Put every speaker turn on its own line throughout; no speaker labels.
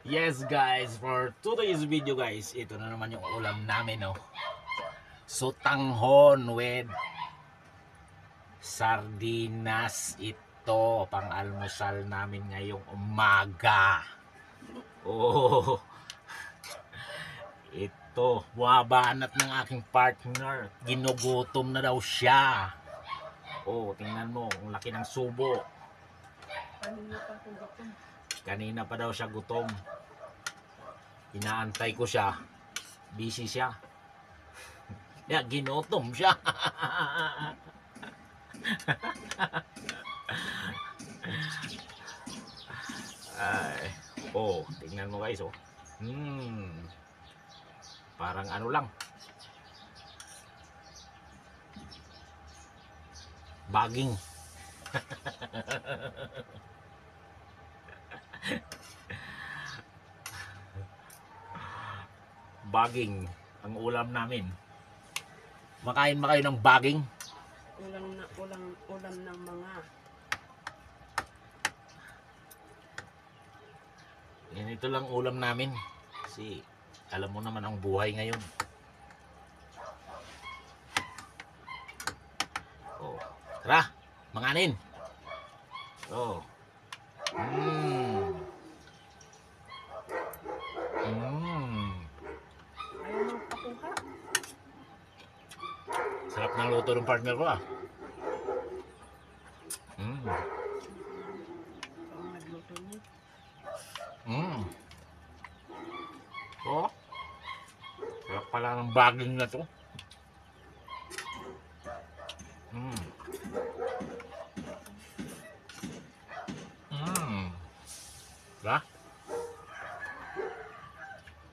Yes guys, for today's video guys, ito na naman yung ulam namin, no. Sotanghon with sardinas. Ito pang almusal namin ngayong umaga. Oh, ito bumabanat ng aking partner. Ginugutom na daw siya. Oh, tingnan mo, ang laki ng subo. Kanina pa daw siya gutom. Inaantay ko siya. Busy siya. Ya, ginutom siya. Ay, oh, tingnan mo guys, oh. Parang ano lang. Baging. Baging ang ulam namin. Makain ba kayo ng baging?
Ulam ng mga.
Yan, ito lang ulam namin. Kasi alam mo naman ang buhay ngayon. Oh, tara, manganin. Oh.
Ayaw mo pakuha.
Sarap ng luto ng partner ko, ah.
Ang nagluto niya.
Oh. Sarap pala ng baging na to. Diba?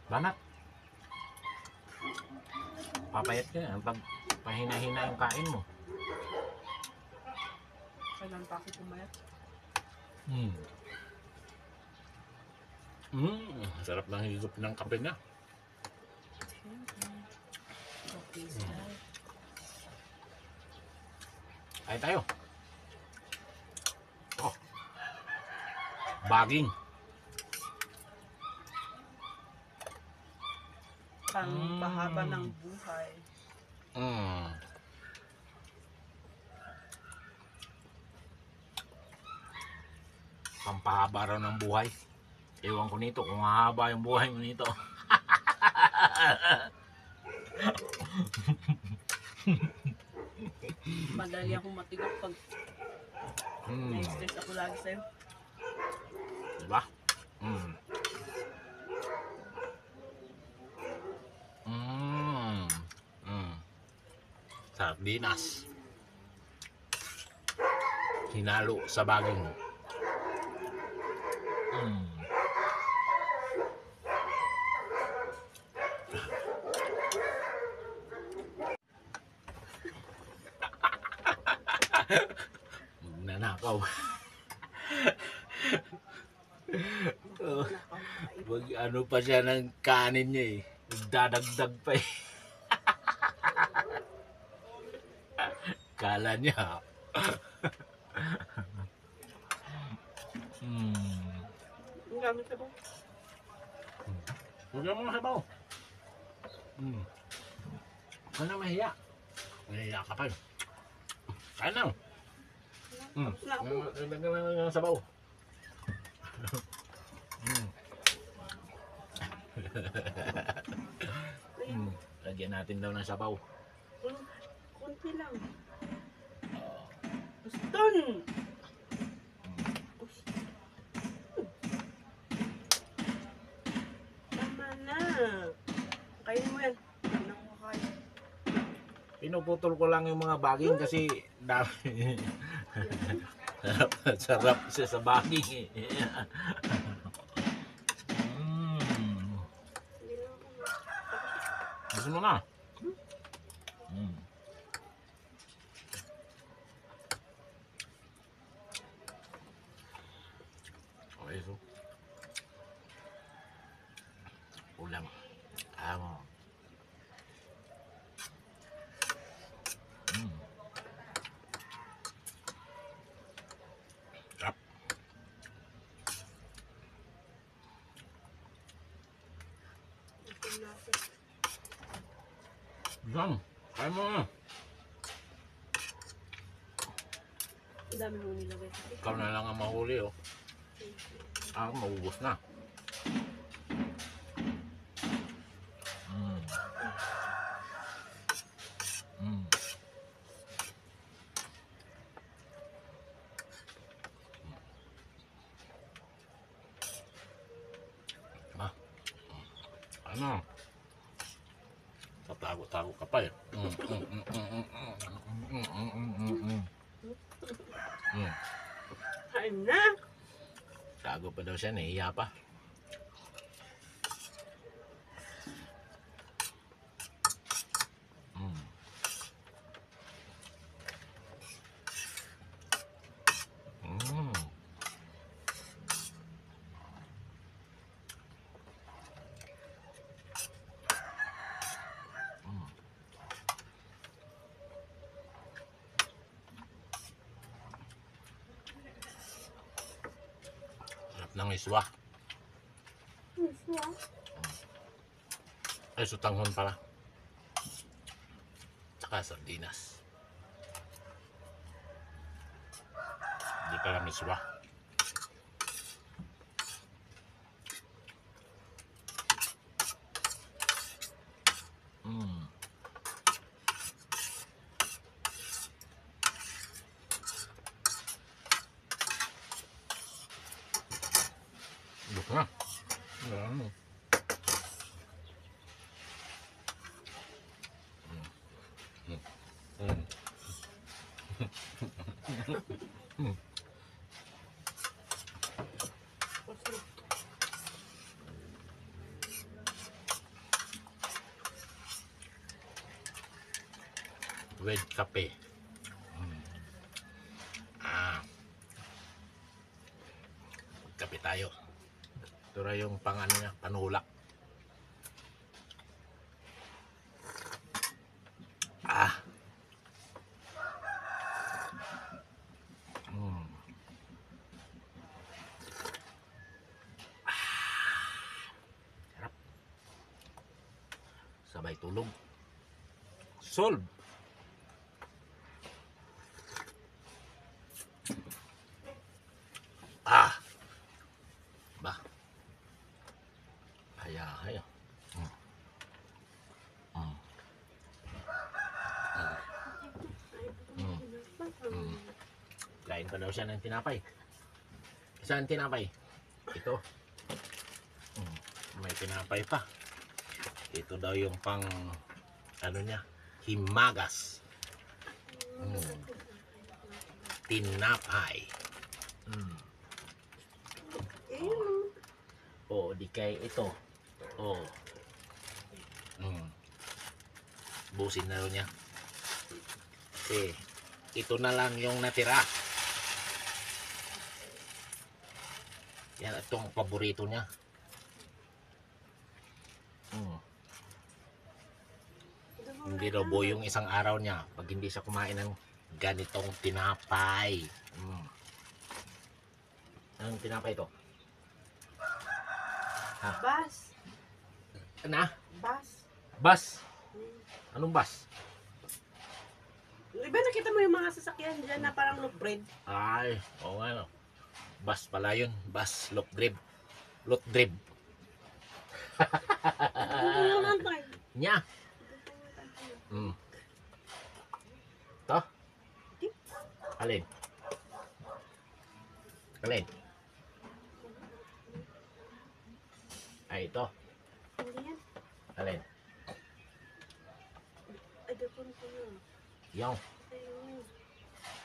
Banat. Papayat ka yan pag pahina-hina yung kain mo.
Kailan pa ako pumayat?
Sarap ng higop ng kape niya.
Okay,
Ay tayo. Oh. Baging.
Pang-pahaba ng buhay.
Pampahaba raw ng buhay. Ewan ko nito kung hahaba yung buhay mo nito.
Madali akong matigok pag na-stress ako lagi sa'yo.
Diba? Sardinas. Hinalo sa baging. Magnanakaw. Mag ano pa siya ng kanin niya eh. Nagdadagdag pa eh. Kala niya.
Ang gamit sa bang.
Huwag mo na sabaw. Huwag na mahiya. Mahiya ka pa. Kain lang. Lagyan lang ng sabaw. Lagyan natin daw ng sabaw.
Kunti lang. Guston! Tama na. Kainin mo yan. Hindi na ako kaya.
Pinuputol ko lang yung mga baging kasi dami. Sarap siya sa baging eh. Gusto mo na? Okay, so ulam. Sarap. Sam, kaya mo na.
Ang dami mo nilagay.
Ikaw na lang ang mahuli, oh. Maubos na. Ano? Tatago-tago ka pa eh.
Kain na!
Tago pa daw siya, nahiya pa. Ng iswa. Ay, sutanghon pala. Tsaka sardinas. Hindi pala miswa. Nah, with kape. Kape tayo. Ito na yung pang ano niya, panulak. Sarap. Sabay tulog. Solve. Ba. Haya. Kain pa daw siya ng tinapay. Saan tinapay? Ito. May tinapay pa. Ito daw yung pang ano niya, himagas. Tinapay. Oh, di kay ito. Oh. Busin na daw niya. Kasi ito na lang yung natira. Yan, itong paborito niya. Hindi daw buo yung isang araw niya pag hindi siya kumain ng ganitong tinapay. Anong tinapay ito?
Bas!
Na?
Bas!
Bus? Anong bus?
Di ba nakita mo yung mga sasakyan dyan na parang loaf bread?
Ay, oo nga no. Bus pala yun. Bus, loop drib. Lot drib. Nya. Ito? Alin? Alin? Ay, ito. Alin?
Ay, dapon ko yun.
Yung.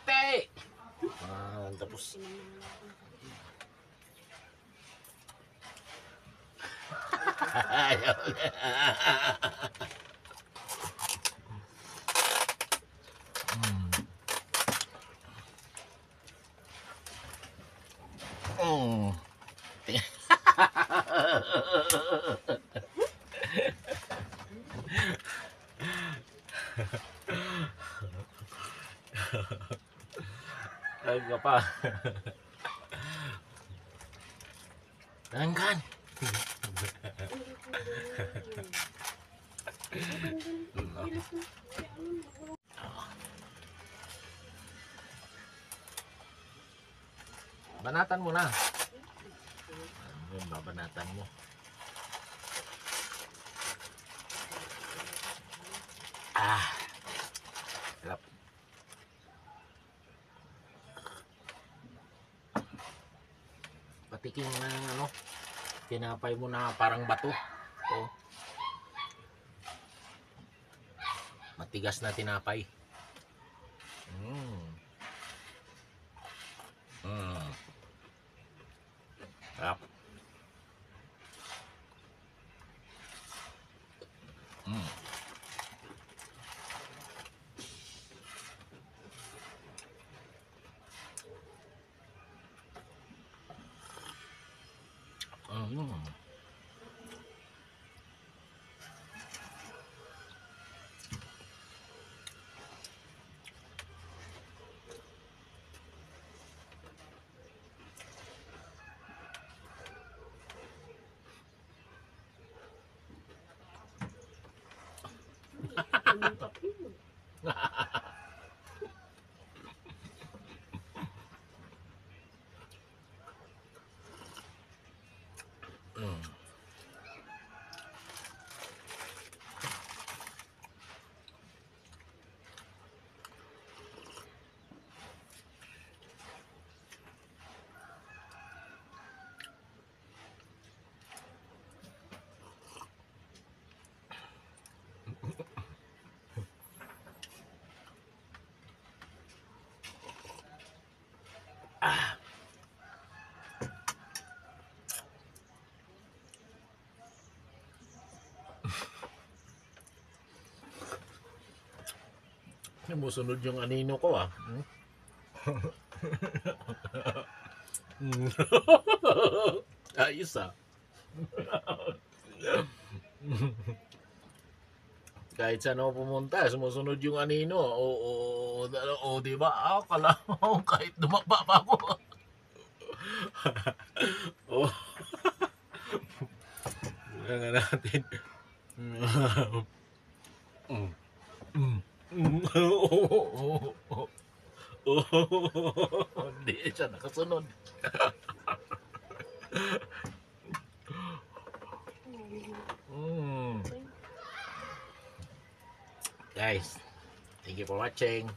Te! Tapos. Talaga pa. Tanggan. Banatan mo na. Yun, babanatan mo. Sarap. Patikim na ng ano, tinapay mo na parang bato. Oh. Matigas na tinapay. Sarap. Sumusunod yung anino ko ah. Ayos ah. Kahit saan ako pumunta, sumusunod yung anino. O di ba? Kala mo kahit dumapa pa ako. Oh. Nga natin. Hindi siya nakasunod. Guys, thank you for watching.